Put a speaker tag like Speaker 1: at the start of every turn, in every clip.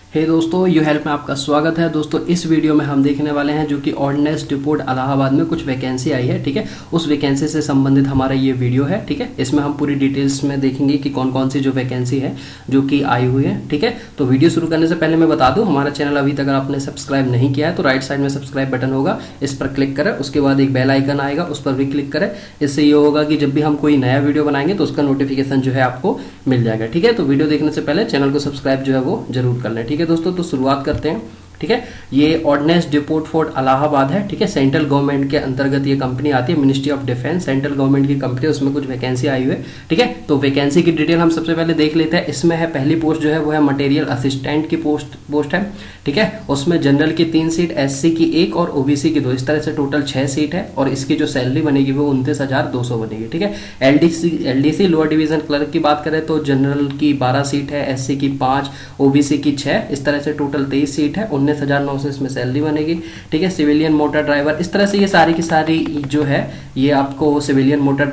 Speaker 1: हे दोस्तों, you help में आपका स्वागत है। दोस्तों, इस वीडियो में हम देखने वाले हैं जो कि ऑर्डिनेंस डिपोट इलाहाबाद में कुछ वैकेंसी आई है। ठीक है, उस वैकेंसी से संबंधित हमारा ये वीडियो है। ठीक है, इसमें हम पूरी डिटेल्स में देखेंगे कि कौन कौन सी जो वैकेंसी है जो कि आई हुई है। ठीक है, तो वीडियो शुरू करने से पहले मैं बता दूं, हमारा चैनल अभी तक अगर आपने सब्सक्राइब नहीं किया है तो राइट साइड में सब्सक्राइब बटन होगा, इस पर क्लिक करें। उसके बाद एक बेल आइकन आएगा, उस पर भी क्लिक करें। इससे ये होगा कि जब भी हम कोई नया वीडियो बनाएंगे तो उसका नोटिफिकेशन जो है आपको मिल जाएगा। ठीक है, तो वीडियो देखने से पहले चैनल को सब्सक्राइब जो है वो जरूर कर लें। ठीक है दोस्तों, तो शुरुआत करते हैं। ठीक है, ये ऑर्डिनेंस डिपोट फोर्ट इलाहाबाद है। ठीक है, सेंट्रल गवर्नमेंट के अंतर्गत ये कंपनी आती है, ministry of defence, central government की कंपनी, उसमें कुछ वैकेंसी आई हुई है। ठीक है, तो वैकेंसी की डिटेल हम सबसे पहले देख लेते हैं। इसमें है पहली पोस्ट जो है वो है मटेरियल असिस्टेंट की पोस्ट है। ठीक है, उसमें जनरल की 3 सीट, एससी की 1 और ओबीसी की 2, इस तरह से टोटल 6 सीट है। और इसकी जो सैलरी बनेगी वो 29,200 बनेगी। ठीक है, एलडीसी लोअर डिवीजन क्लर्क की बात करें तो जनरल की 12 सीट है, एससी की 5, ओबीसी की 6, इस तरह से टोटल 23 सीट है। 19,900 इसमें सैलरी बनेगी। ठीक है, सिविलियन मोटर ड्राइवर, इस तरह से ये सारी की सारी जो है ये आपको सिविलियन मोटर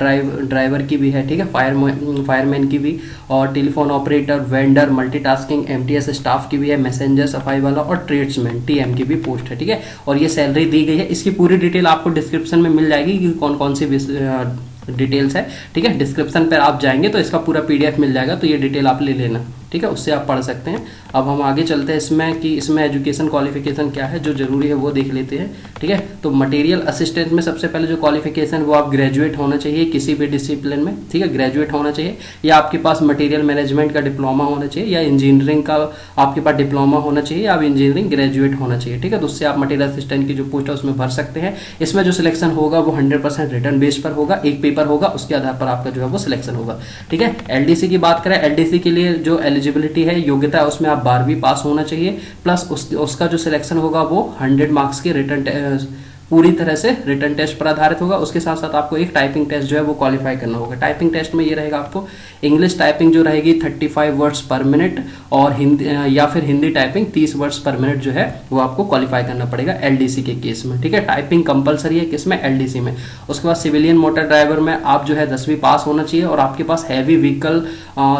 Speaker 1: ड्राइवर की भी है। ठीक है, फायरमैन की भी, और telephone operator, vendor, multitasking, MTS staff की भी है, मैसेंजर, सफाई वाला और ट्रेड्समैन टीएम की भी पोस्ट है। ठीक है, और ये सैलरी दी गई है। इसकी पूरी डिटेल आपको डिस्क्रिप्शन में मिल जाएगी कि कौन कौन सी डिटेल्स है। ठीक है, डिस्क्रिप्शन पर आप जाएंगे तो इसका पूरा पीडीएफ मिल जाएगा, तो ये डिटेल आप ले लेना। ठीक है, उससे आप पढ़ सकते हैं। अब हम आगे चलते हैं इसमें कि इसमें एजुकेशन क्वालिफिकेशन क्या है, जो जरूरी है वो देख लेते हैं। ठीक है, तो मटेरियल असिस्टेंट में सबसे पहले जो क्वालिफिकेशन वो आप ग्रेजुएट होना चाहिए किसी भी डिसिप्लिन में। ठीक है, ग्रेजुएट होना चाहिए, या आपके पास मटेरियल मैनेजमेंट का डिप्लोमा होना चाहिए, या इंजीनियरिंग का आपके पास डिप्लोमा होना चाहिए, या आप इंजीनियरिंग ग्रेजुएट होना चाहिए। ठीक है, तो उससे आप मटेरियल असिस्टेंट की जो पोस्ट है उसमें भर सकते हैं। इसमें जो सिलेक्शन होगा वो 100% रिटर्न बेस पर होगा, एक पेपर होगा, उसके आधार पर आपका जो है वो सिलेक्शन होगा। ठीक है, एलडीसी की बात करें, एलडीसी के लिए जो एलिजिबिलिटी है, योग्यता है, उसमें आप 12वीं पास होना चाहिए, प्लस उसका जो सिलेक्शन होगा वो 100 मार्क्स के रिटर्न पूरी तरह से रिटर्न टेस्ट पर आधारित होगा। उसके साथ साथ आपको एक टाइपिंग टेस्ट जो है वो क्वालिफाई करना होगा। टाइपिंग टेस्ट में ये रहेगा, आपको इंग्लिश टाइपिंग जो रहेगी 35 वर्ड्स पर मिनट, और हिंदी या फिर हिंदी टाइपिंग 30 वर्ड्स पर मिनट जो है वो आपको क्वालिफाई करना पड़ेगा एलडीसी के केस में। ठीक है, टाइपिंग कंपलसरी है किसमें, एलडीसी में। उसके बाद सिविलियन मोटर ड्राइवर में आप जो है 10वीं पास होना चाहिए, और आपके पास हैवी व्हीकल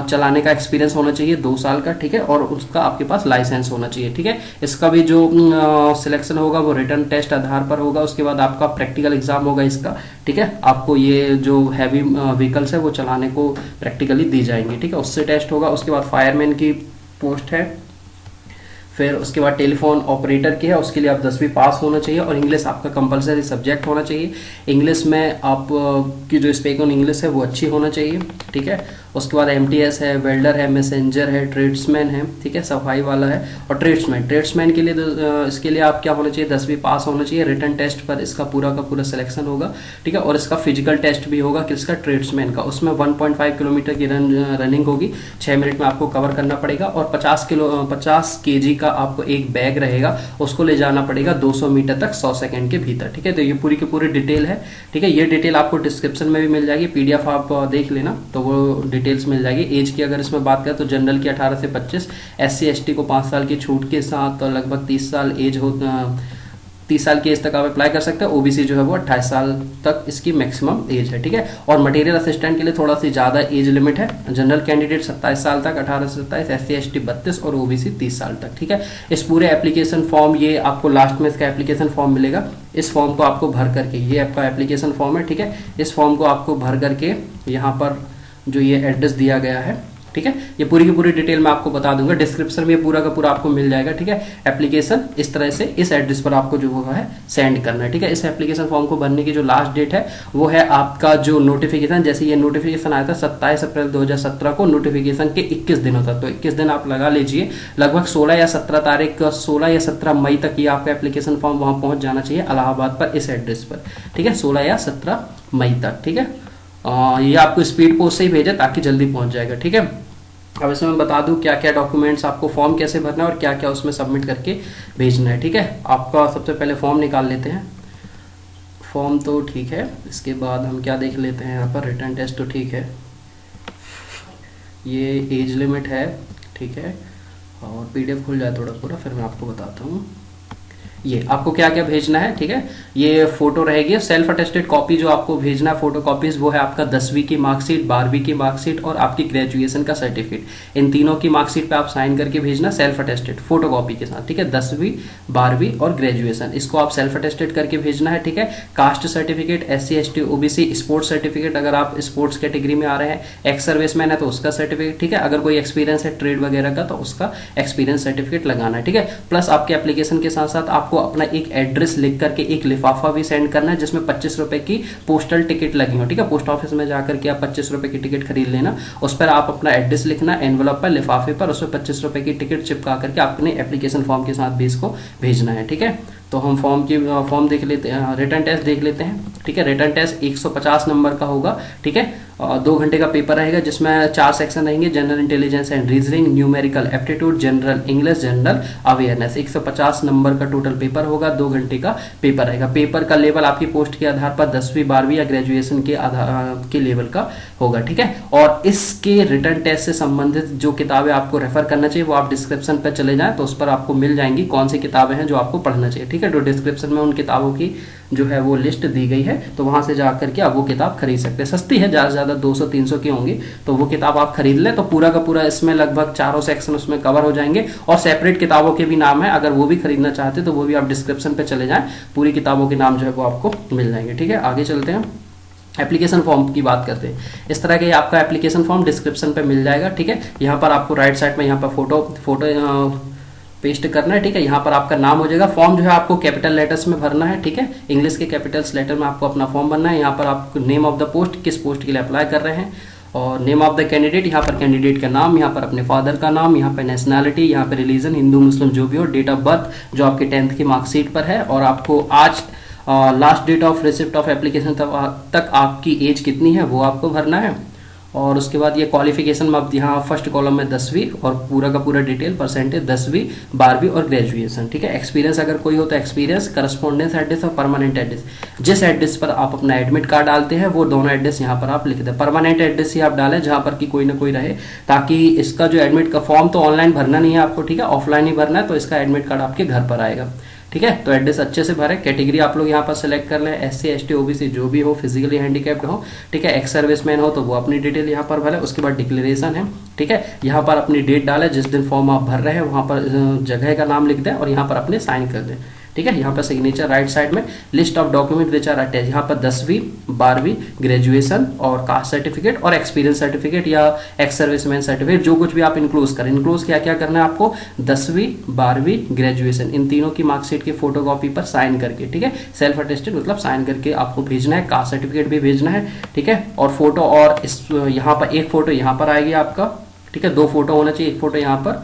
Speaker 1: चलाने का एक्सपीरियंस होना चाहिए 2 साल का। ठीक है, और उसका आपके पास लाइसेंस होना चाहिए। ठीक है, इसका भी जो सिलेक्शन होगा वो रिटर्न टेस्ट आधार पर होगा। उसके बाद आपका प्रैक्टिकल एग्जाम होगा इसका। ठीक है, आपको ये जो हैवी व्हीकल्स है वो चलाने को प्रैक्टिकली दी जाएंगी। ठीक है, उससे टेस्ट होगा। उसके बाद फायरमैन की पोस्ट है, फिर उसके बाद टेलीफोन ऑपरेटर की है, उसके लिए आप 10वीं पास होना चाहिए, और इंग्लिश आपका कंपलसरी सब्जेक्ट होना चाहिए। इंग्लिश में आप की जो स्पोकन इंग्लिश है वो अच्छी होना चाहिए। ठीक है, उसके बाद एमटीएस है, वेल्डर है, मैसेंजर है, ट्रेड्समैन है। ठीक है, सफाई वाला है, और ट्रेड्समैन के लिए इसके लिए आप क्या होना चाहिए, 10वीं पास होना चाहिए। रिटर्न टेस्ट पर इसका पूरा का पूरा सिलेक्शन होगा। ठीक है, और इसका फिजिकल टेस्ट भी होगा किसका, ट्रेड्समैन का। उसमें 1.5 किलोमीटर की रनिंग होगी, 6 मिनट में आपको कवर करना पड़ेगा, और 50 केजी का आपको एक बैग रहेगा, उसको ले जाना पड़ेगा 200 मीटर तक 100 सेकंड के भीतर। ठीक है, तो ये पूरी की पूरी डिटेल है। ठीक है, ये डिटेल आपको डिस्क्रिप्शन में भी मिल जाएगी, पीडीएफ आप देख लेना तो वो डिटेल्स मिल जाएगी। एज की अगर इसमें बात करें तो जनरल की 18 से 25, एससी एसटी को 5 साल की छूट के साथ लगभग 30 साल एज हो 30 साल की एज तक आप अप्लाई कर सकते हैं। ओबीसी जो है वो 28 साल तक इसकी मैक्सिमम एज है। ठीक है, और मटेरियल असिस्टेंट के लिए थोड़ा सी ज़्यादा एज लिमिट है। जनरल कैंडिडेट 27 साल तक, 18 से 27, एससी एसटी 32 और ओबीसी 30 साल तक। ठीक है, इस पूरे एप्लीकेशन फॉर्म, ये आपको लास्ट में इसका एप्लीकेशन फॉर्म मिलेगा, इस फॉर्म को आपको भर करके, ये आपका एप्लीकेशन फॉर्म है। ठीक है, इस फॉर्म को आपको भर करके यहाँ पर जो ये एड्रेस दिया गया है, ठीक है, ये पूरी की पूरी डिटेल मैं आपको बता दूंगा, डिस्क्रिप्शन में पूरा का पूरा आपको मिल जाएगा। ठीक है, एप्लीकेशन इस तरह से इस एड्रेस पर आपको जो है सेंड करना है। ठीक है, इस एप्लीकेशन फॉर्म को भरने की जो लास्ट डेट है वो है आपका जो नोटिफिकेशन, जैसे ये नोटिफिकेशन आया था 27 अप्रैल 2017 को, नोटिफिकेशन के 21 दिनों तक, तो 21 दिन आप लगा लीजिए, लगभग 16 या 17 मई तक ये आपका एप्लीकेशन फॉर्म वहां पहुंच जाना चाहिए इलाहाबाद पर, इस एड्रेस पर। ठीक है, 16 या 17 मई तक। ठीक है, ये आपको स्पीड पोस्ट से ही भेजे ताकि जल्दी पहुंच जाएगा। ठीक है, अब इसमें मैं बता दूं क्या क्या डॉक्यूमेंट्स आपको, फॉर्म कैसे भरना है और क्या क्या उसमें सबमिट करके भेजना है। ठीक है, आपका सबसे पहले फॉर्म निकाल लेते हैं। फॉर्म तो ठीक है, इसके बाद हम क्या देख लेते हैं यहाँ पर, रिटर्न टेस्ट तो ठीक है, ये एज लिमिट है। ठीक है, और पीडीएफ खुल जाए थोड़ा पूरा, फिर मैं आपको बताता हूँ। ये आपको क्या क्या भेजना है, ठीक है। ये फोटो रहेगी, सेल्फ अटेस्टेड कॉपी जो आपको भेजना है फोटो कॉपीज, वो है आपका 10वीं की मार्कशीट, 12वीं की मार्कशीट और आपकी ग्रेजुएशन का सर्टिफिकेट। इन तीनों की मार्कशीट पे आप साइन करके भेजना सेल्फ अटेस्टेड फोटो कॉपी के साथ, ठीक है। 10वीं 12वीं और ग्रेजुएशन, इसको आप सेल्फ अटेस्टेड करके भेजना है, ठीक है। Caste certificate, SC ST OBC sports certificate, अगर आप स्पोर्ट्स कैटेगरी में आ रहे हैं, एक्स सर्विसमैन है तो उसका सर्टिफिकेट, ठीक है। अगर कोई एक्सपीरियंस है ट्रेड वगैरह का तो उसका एक्सपीरियंस सर्टिफिकेट लगाना है, ठीक है। प्लस आपके एप्लीकेशन के साथ साथ आपको अपना एक एड्रेस लिख करके एक लिफाफा भी सेंड करना है जिसमें 25 रुपए की पोस्टल टिकट लगी हो, ठीक है। पोस्ट ऑफिस में जाकर के आप 25 रुपए की टिकट खरीद लेना, उस पर आप अपना एड्रेस लिखना एनवलप पर, लिफाफे पर, उसमें 25 रुपए की टिकट चिपका करके अपने एप्लीकेशन फॉर्म के साथ भी इसको भेजना है, ठीक है। तो हम फॉर्म देख लेते हैं, रिटर्न टेस्ट देख लेते हैं, ठीक है। रिटर्न टेस्ट 150 नंबर का होगा, ठीक है। 2 घंटे का पेपर रहेगा जिसमें 4 सेक्शन रहेंगे, general intelligence and reasoning, numerical aptitude, general English, general awareness. 150 number का टोटल पेपर होगा, 2 घंटे का पेपर रहेगा। पेपर का लेवल आपकी पोस्ट के आधार पर 10वीं 12वीं या ग्रेजुएशन के आधार के लेवल का होगा, ठीक है। और इसके रिटर्न टेस्ट से संबंधित जो किताबें आपको रेफर करना चाहिए वो आप डिस्क्रिप्शन पर चले जाएं तो उस पर आपको मिल जाएंगी कौन सी किताबें हैं जो आपको पढ़ना चाहिए, ठीक है। तो डिस्क्रिप्शन में उन किताबों की जो है वो लिस्ट दी गई है, तो वहां से जाकर के आप वो किताब खरीद सकते हैं। सस्ती है, ज़्यादा से ज़्यादा 200-300 की होंगी, तो वो किताब आप खरीद लें तो पूरा का पूरा इसमें लगभग 4 सेक्शन उसमें कवर हो जाएंगे। और सेपरेट किताबों के भी नाम है, अगर वो भी खरीदना चाहते तो वो भी आप डिस्क्रिप्शन पे चले जाएं, पूरी किताबों के नाम जो है वो आपको मिल जाएंगे, ठीक है। आगे चलते हैं, एप्लीकेशन फॉर्म की बात करते हैं। इस तरह के आपका एप्लीकेशन फॉर्म डिस्क्रिप्शन पे मिल जाएगा, ठीक है। यहाँ पर आपको राइट साइड में यहाँ पर फोटो पेस्ट करना है, ठीक है। यहाँ पर आपका नाम हो जाएगा। फॉर्म जो है आपको कैपिटल लेटर्स में भरना है, ठीक है। इंग्लिश के कैपिटल्स लेटर में आपको अपना फॉर्म भरना है। यहाँ पर आपको नेम ऑफ द पोस्ट, किस पोस्ट के लिए अप्लाई कर रहे हैं, और नेम ऑफ द कैंडिडेट, यहाँ पर कैंडिडेट का नाम, यहाँ पर अपने फादर का नाम, यहाँ पर नेशनैलिटी, यहाँ पर रिलीजन, हिंदू मुस्लिम जो भी हो, डेट ऑफ बर्थ जो आपके 10th की मार्कशीट पर है, और आपको आज last date of receipt of application तक आपकी एज कितनी है वो आपको भरना है। और उसके बाद ये क्वालिफिकेशन में आप यहाँ फर्स्ट कॉलम में 10वीं और पूरा का पूरा डिटेल परसेंटेज 10वीं 12वीं और ग्रेजुएशन, ठीक है। एक्सपीरियंस अगर कोई हो तो एक्सपीरियंस, करस्पॉन्डेंस एड्रेस और परमानेंट एड्रेस, जिस एड्रेस पर आप अपना एडमिट कार्ड डालते हैं वो दोनों एड्रेस यहाँ पर आप लिख दें। परमानेंट एड्रेस ही आप डालें जहाँ पर कि कोई ना कोई रहे, ताकि इसका जो एडमिट का फॉर्म तो ऑनलाइन भरना नहीं है आपको, ठीक है, ऑफलाइन ही भरना है, तो इसका एडमिट कार्ड आपके घर पर आएगा, ठीक है। तो एड्रेस अच्छे से भरें। कैटेगरी आप लोग यहाँ पर सेलेक्ट कर लें, SC ST OBC जो भी हो, फिजिकली हैंडीकैप्ड हो, ठीक है, एक्स सर्विसमैन हो तो वो अपनी डिटेल यहाँ पर भरें। उसके बाद डिक्लेरेशन है, ठीक है, यहाँ पर अपनी डेट डालें, जिस दिन फॉर्म आप भर रहे हैं वहाँ पर जगह का नाम लिख दें और यहाँ पर अपने साइन कर दें, ठीक है। यहाँ पर सिग्नेचर राइट साइड में, list of document which are attach, यहाँ पर 10वीं 12वीं ग्रेजुएशन और कास्ट सर्टिफिकेट और एक्सपीरियंस सर्टिफिकेट या एक्स सर्विसमैन सर्टिफिकेट जो कुछ भी आप इंक्लूड करें। इंक्लूड क्या क्या करना है आपको, 10वीं 12वीं ग्रेजुएशन इन तीनों की मार्कशीट की फोटोकॉपी पर साइन करके, ठीक है, सेल्फ अटेस्टेड मतलब साइन करके आपको भेजना है। कास्ट सर्टिफिकेट भी भेजना है, ठीक है। और फोटो, और इस यहाँ पर एक फोटो यहाँ पर आएगी आपका, ठीक है, 2 फोटो होना चाहिए, एक फोटो यहाँ पर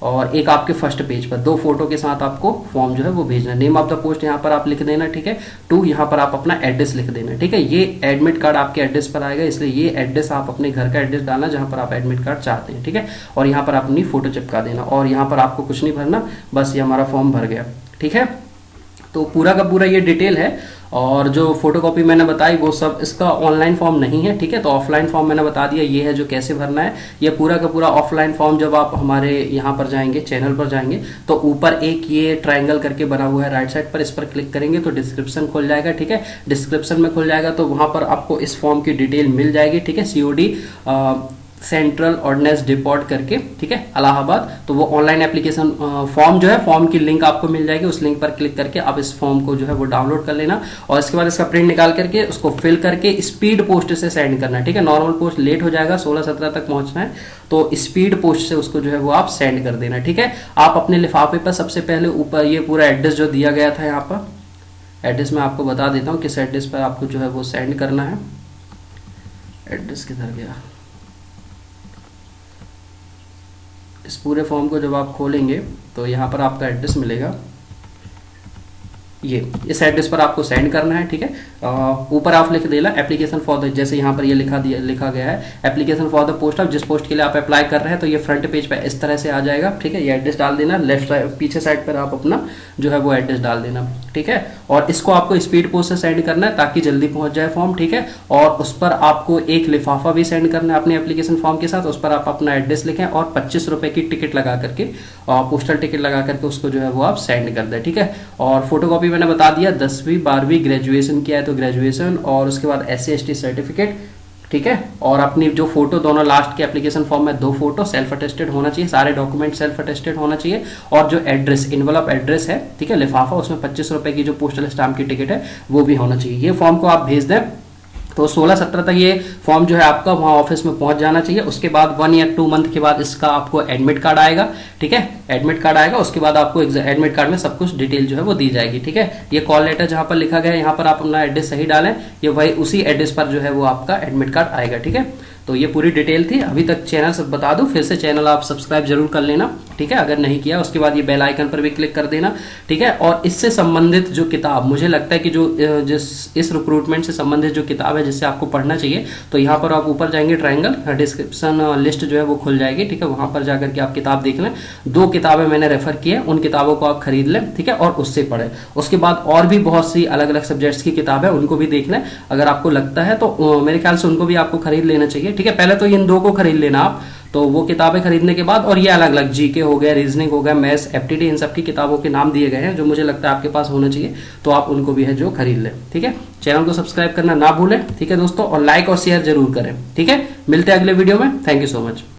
Speaker 1: और एक आपके फर्स्ट पेज पर, 2 फोटो के साथ आपको फॉर्म जो है वो भेजना है। नेम ऑफ द पोस्ट यहाँ पर आप लिख देना, ठीक है। 2 यहाँ पर आप अपना एड्रेस लिख देना, ठीक है। ये एडमिट कार्ड आपके एड्रेस पर आएगा, इसलिए ये एड्रेस आप अपने घर का एड्रेस डालना जहाँ पर आप एडमिट कार्ड चाहते हैं, ठीक है। और यहाँ पर अपनी फोटो चिपका देना और यहाँ पर आपको कुछ नहीं भरना, बस ये हमारा फॉर्म भर गया, ठीक है। तो पूरा का पूरा ये डिटेल है। और जो फोटोकॉपी मैंने बताई वो सब इसका ऑनलाइन फॉर्म नहीं है, ठीक है। तो ऑफलाइन फॉर्म मैंने बता दिया, ये है जो कैसे भरना है। ये पूरा का पूरा ऑफलाइन फॉर्म जब आप हमारे यहाँ पर जाएंगे, चैनल पर जाएंगे, तो ऊपर एक ये ट्रायंगल करके बना हुआ है राइट साइड पर, इस पर क्लिक करेंगे तो डिस्क्रिप्शन खुल जाएगा, ठीक है। डिस्क्रिप्शन में खुल जाएगा तो वहाँ पर आपको इस फॉर्म की डिटेल मिल जाएगी, ठीक है। COD सेंट्रल ऑर्डिनेंस डिपोट करके, ठीक है, इलाहाबाद। तो वो ऑनलाइन एप्लीकेशन फॉर्म जो है, फॉर्म की लिंक आपको मिल जाएगी, उस लिंक पर क्लिक करके आप इस फॉर्म को जो है वो डाउनलोड कर लेना और इसके बाद इसका प्रिंट निकाल करके उसको फिल करके स्पीड पोस्ट से सेंड करना है, ठीक है। नॉर्मल पोस्ट लेट हो जाएगा, 16-17 तक पहुंचना है, तो स्पीड पोस्ट से उसको जो है वो आप सेंड कर देना, ठीक है। आप अपने लिफाफे पर सबसे पहले ऊपर ये पूरा एड्रेस जो दिया गया था, यहाँ पर एड्रेस मैं आपको बता देता हूँ किस एड्रेस पर आपको जो है वो सेंड करना है। एड्रेस किधर गया, इस पूरे फॉर्म को जब आप खोलेंगे तो यहाँ पर आपका एड्रेस मिलेगा, ये इस एड्रेस पर आपको सेंड करना है, ठीक है। ऊपर आप लिख देना एप्लीकेशन फॉर द, जैसे यहाँ पर ये लिखा गया है एप्लीकेशन फॉर द पोस्ट, आप जिस पोस्ट के लिए आप अप्लाई कर रहे हैं, तो ये फ्रंट पेज पे इस तरह से आ जाएगा, ठीक है। ये एड्रेस डाल देना, लेफ्ट साइड पीछे साइड पर आप अपना जो है वो एड्रेस डाल देना, ठीक है। और इसको आपको स्पीड पोस्ट से सेंड करना है ताकि जल्दी पहुंच जाए फॉर्म, ठीक है। और उस पर आपको एक लिफाफा भी सेंड करना है अपने एप्लीकेशन फॉर्म के साथ, उस पर आप अपना एड्रेस लिखें और 25 रुपए की टिकट लगा करके, पोस्टल टिकट लगा करके उसको जो है वो आप सेंड कर दें, ठीक है। और फोटोकॉपी मैंने बता दिया, 10वीं 12वीं ग्रेजुएशन किया है तो ग्रेजुएशन, और उसके बाद SC/ST सर्टिफिकेट, ठीक है। और अपनी जो फोटो दोनों लास्ट के एप्लीकेशन फॉर्म में 2 फोटो सेल्फ अटेस्टेड होना चाहिए, सारे डॉक्यूमेंट सेल्फ अटेस्टेड होना चाहिए। और जो एड्रेस इनवलप एड्रेस है, ठीक है, लिफाफा, उसमें 25 रुपए की जो पोस्टल स्टाम्प की टिकट है वो भी होना चाहिए। ये फॉर्म को आप भेज दें तो 16-17 तक ये फॉर्म जो है आपका वहाँ ऑफिस में पहुंच जाना चाहिए। उसके बाद 1 या 2 मंथ के बाद इसका आपको एडमिट कार्ड आएगा, ठीक है। एडमिट कार्ड आएगा, उसके बाद आपको एडमिट कार्ड में सब कुछ डिटेल जो है वो दी जाएगी, ठीक है। ये कॉल लेटर जहाँ पर लिखा गया है, यहाँ पर आप अपना एड्रेस सही डालें, ये वही उसी एड्रेस पर जो है वो आपका एडमिट कार्ड आएगा, ठीक है। तो ये पूरी डिटेल थी। अभी तक चैनल सब बता दूं, फिर से चैनल आप सब्सक्राइब जरूर कर लेना, ठीक है, अगर नहीं किया। उसके बाद ये बेल आइकन पर भी क्लिक कर देना, ठीक है। और इससे संबंधित जो किताब, मुझे लगता है कि जो इस रिक्रूटमेंट से संबंधित जो किताब है जिससे आपको पढ़ना चाहिए, तो यहाँ पर आप ऊपर जाएंगे, ट्रायंगल डिस्क्रिप्शन लिस्ट जो है वो खुल जाएगी, ठीक है। वहां पर जाकर के आप किताब देख लें। 2 किताबें मैंने रेफर की है, उन किताबों को आप खरीद लें, ठीक है, और उससे पढ़ें। उसके बाद और भी बहुत सी अलग अलग सब्जेक्ट्स की किताब है, उनको भी देख लें। अगर आपको लगता है तो मेरे ख्याल से उनको भी आपको खरीद लेना चाहिए, ठीक है। पहले तो इन 2 को खरीद लेना आप, तो वो किताबें खरीदने के बाद, और ये अलग अलग जीके हो गया, रीजनिंग हो गया, मैथ्स, एप्टीट्यूड, इन सब की किताबों के नाम दिए गए हैं जो मुझे लगता है आपके पास होना चाहिए, तो आप उनको भी है जो खरीद लें, ठीक है। चैनल को सब्सक्राइब करना ना भूलें, ठीक है दोस्तों, और लाइक और शेयर जरूर करें, ठीक है। मिलते हैं अगले वीडियो में। Thank you so much.